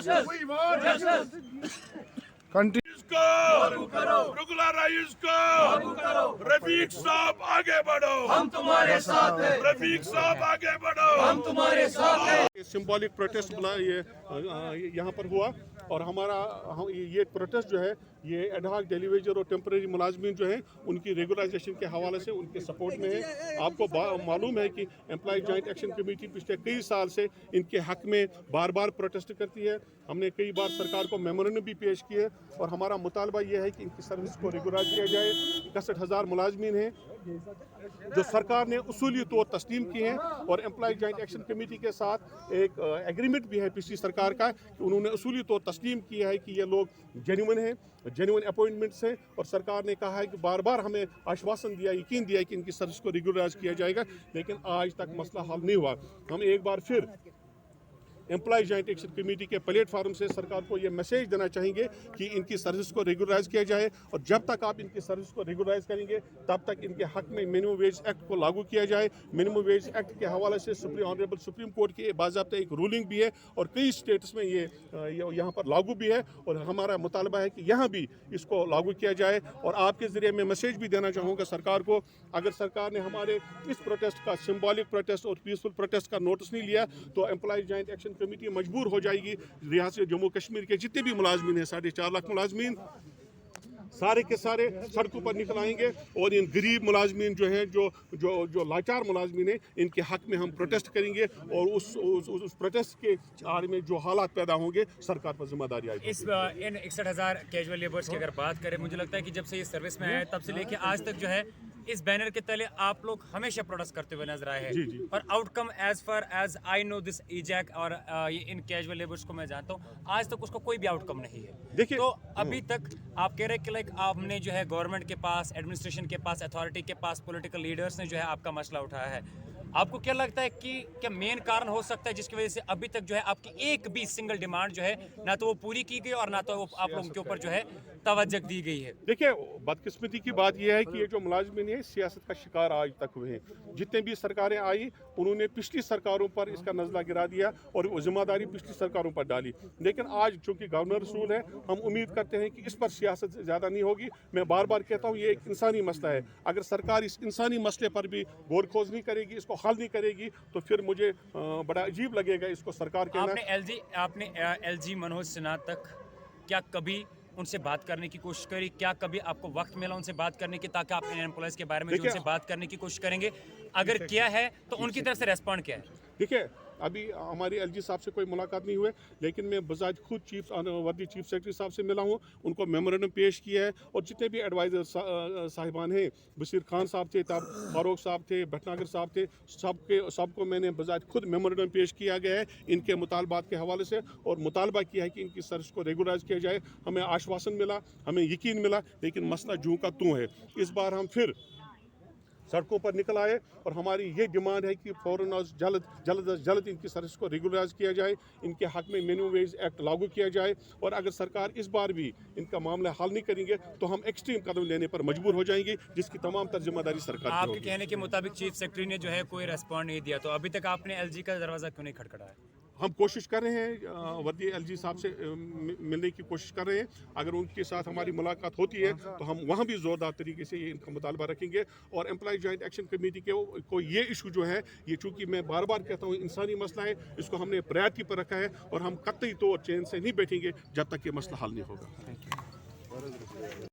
We want continue regularise करो, रफीक साहब आगे बढ़ो, हम तुम्हारे साथ हैं, रफीक साहब आगे बढ़ो, हम तुम्हारे साथ हैं। सिंबॉलिक प्रोटेस्ट यहाँ पर हुआ और ये प्रोटेस्ट जो है ये एडहॉक डेलीवेजर और टेम्परेरी मुलाजमीन जो हैं उनकी रेगुलराइजेशन के हवाले से उनके सपोर्ट में है। आपको मालूम है कि एम्प्लॉय जॉइंट एक्शन कमेटी पिछले कई साल से इनके हक में बार बार प्रोटेस्ट करती है। हमने कई बार सरकार को मेमोरेंडम भी पेश किए और हमारा मुतालबा ये है कि इनकी सर्विस को रेगुलराइज किया जाए। 61,000 मुलाजमीन हैं जो सरकार ने उसूली तौर तस्लीम किए हैं और एम्प्लॉय जॉइंट एक्शन कमेटी के साथ एक एग्रीमेंट भी है पिछली सरकार का कि उन्होंने उसूली तौर तस्लीम किया है कि ये लोग जेन्युइन हैं, जेन्युइन अपॉइंटमेंट्स हैं और सरकार ने कहा है कि बार बार हमें आश्वासन दिया, यकीन दिया कि इनकी सर्विस को रेगुलराइज किया जाएगा, लेकिन आज तक मसला हल नहीं हुआ। हम एक बार फिर एम्प्लॉय जॉइंट एक्शन कमेटी के प्लेटफार्म से सरकार को ये मैसेज देना चाहेंगे कि इनकी सर्विस को रेगुलराइज किया जाए और जब तक आप इनकी सर्विस को रेगुलराइज करेंगे तब तक इनके हक में मिनिमम वेज एक्ट को लागू किया जाए। मिनिमम वेज एक्ट के हवाले से ऑनरेबल सुप्रीम कोर्ट की बाज़ाब्ता एक रूलिंग भी है और कई स्टेट्स में ये यहाँ पर लागू भी है और हमारा मुतालबा है कि यहाँ भी इसको लागू किया जाए। और आपके ज़रिए मैं मैसेज भी देना चाहूँगा सरकार को, अगर सरकार ने हमारे इस प्रोटेस्ट का सिंबॉलिक प्रोटेस्ट और पीसफुल प्रोटेस्ट का नोटिस नहीं लिया तो एम्प्लॉय जॉइंट एक्शन कमेटी मजबूर हो जाएगी रियासत जम्मू कश्मीर के जितने भी मुलाजमीन हैं 4.5 लाख मुलाजमीन सारे के सारे सड़कों पर निकल आएंगे और इन गरीब मुलाजमीन जो हैं जो लाचार मुलाजमीन हैं इनके हक में हम प्रोटेस्ट करेंगे और उस प्रोटेस्ट के आड़ में जो हालात पैदा होंगे सरकार पर जिम्मेदारी आएगी। इन 61,000 कैजुअल लेबर्स की अगर बात करें, मुझे लगता है कि जब से ये सर्विस में आए तब से लेके आज तक जो है इस बैनर के तले आप लोग हमेशा प्रोटेस्ट करते हुए नजर आए हैं और outcome as far as I know this ईजैक और ये इन कैजुअल लेबर्स को मैं जानता हूँ आज तक उसका कोई भी आउटकम नहीं है। देखिए तो अभी तक आप कह रहे हैं कि लाइक आपने जो है गवर्नमेंट के पास, एडमिनिस्ट्रेशन के पास, अथॉरिटी के पास, पॉलिटिकल लीडर्स ने जो है आपका मसला उठाया है। आपको क्या लगता है कि क्या मेन कारण हो सकता है जिसकी वजह से अभी तक जो है आपकी एक भी सिंगल डिमांड जो है ना तो वो पूरी की गई और ना तो वो आप लोगों के ऊपर जो है तवज्जो दी गई है? देखिए बदकिस्मती की बात यह है कि ये जो मुलाजमीन है सियासत का शिकार आज तक हुए हैं। जितने भी सरकारें आई उन्होंने पिछली सरकारों पर इसका नजला गिरा दिया और वो जिम्मेदारी पिछली सरकारों पर डाली, लेकिन आज चूंकि गवर्नर रसूल है हम उम्मीद करते हैं कि इस पर सियासत ज़्यादा नहीं होगी। मैं बार बार कहता हूँ ये एक इंसानी मसला है, अगर सरकार इस इंसानी मसले पर भी गौर खोज नहीं करेगी, इसको हल नहीं करेगी तो फिर मुझे बड़ा अजीब लगेगा इसको सरकार कहना। आपने एलजी मनोज सिन्हा तक क्या कभी उनसे बात करने की कोशिश करी? क्या कभी आपको वक्त मिला उनसे बात करने की ताकि आप इन एम्प्लॉयज के बारे में जो उनसे बात करने की कोशिश करेंगे? अगर किया है तो उनकी तरफ से रेस्पॉन्ड क्या है? देखिए अभी हमारी एलजी साहब से कोई मुलाकात नहीं हुई, लेकिन मैं बजाज खुद वर्दी चीफ सेक्रेटरी साहब से मिला हूँ, उनको मेमोरेंडम पेश किया है और जितने भी एडवाइज़र साहिबान हैं, बशीर खान साहब थे, तब फारूक साहब थे, भटनागर साहब थे, सबको मैंने बजाज खुद मेमोरेंडम पेश किया गया है इनके मुतालबात के हवाले से और मुतालबा किया है कि इनकी सर्विस को रेगुलराइज किया जाए। हमें आश्वासन मिला, हमें यकीन मिला, लेकिन मसला जूं का तूं है। इस बार हम फिर सड़कों पर निकल आए और हमारी ये डिमांड है कि फ़ौरन और जल्द इनकी सर्विस को रेगुलराइज किया जाए, इनके हक में मिनिमम वेज एक्ट लागू किया जाए और अगर सरकार इस बार भी इनका मामला हल नहीं करेंगे तो हम एक्सट्रीम कदम लेने पर मजबूर हो जाएंगे, जिसकी तमाम तर जिम्मेदारी सरकार की होगी। आपके कहने के मुताबिक चीफ सेक्रेटरी ने जो है कोई रेस्पॉन्ड नहीं दिया, तो अभी तक आपने एलजी का दरवाज़ा क्यों नहीं खटखटाया? हम कोशिश कर रहे हैं, वर्दी एलजी साहब से मिलने की कोशिश कर रहे हैं। अगर उनके साथ हमारी मुलाकात होती है तो हम वहाँ भी ज़ोरदार तरीके से ये इनका मुतालबा रखेंगे और एम्प्लॉय जॉइंट एक्शन कमेटी के को ये इशू जो है ये चूँकि मैं बार बार कहता हूँ इंसानी मसला है, इसको हमने प्रायोरिटी पर रखा है और हम कतई तौर चैन से नहीं बैठेंगे जब तक ये मसला हल नहीं होगा।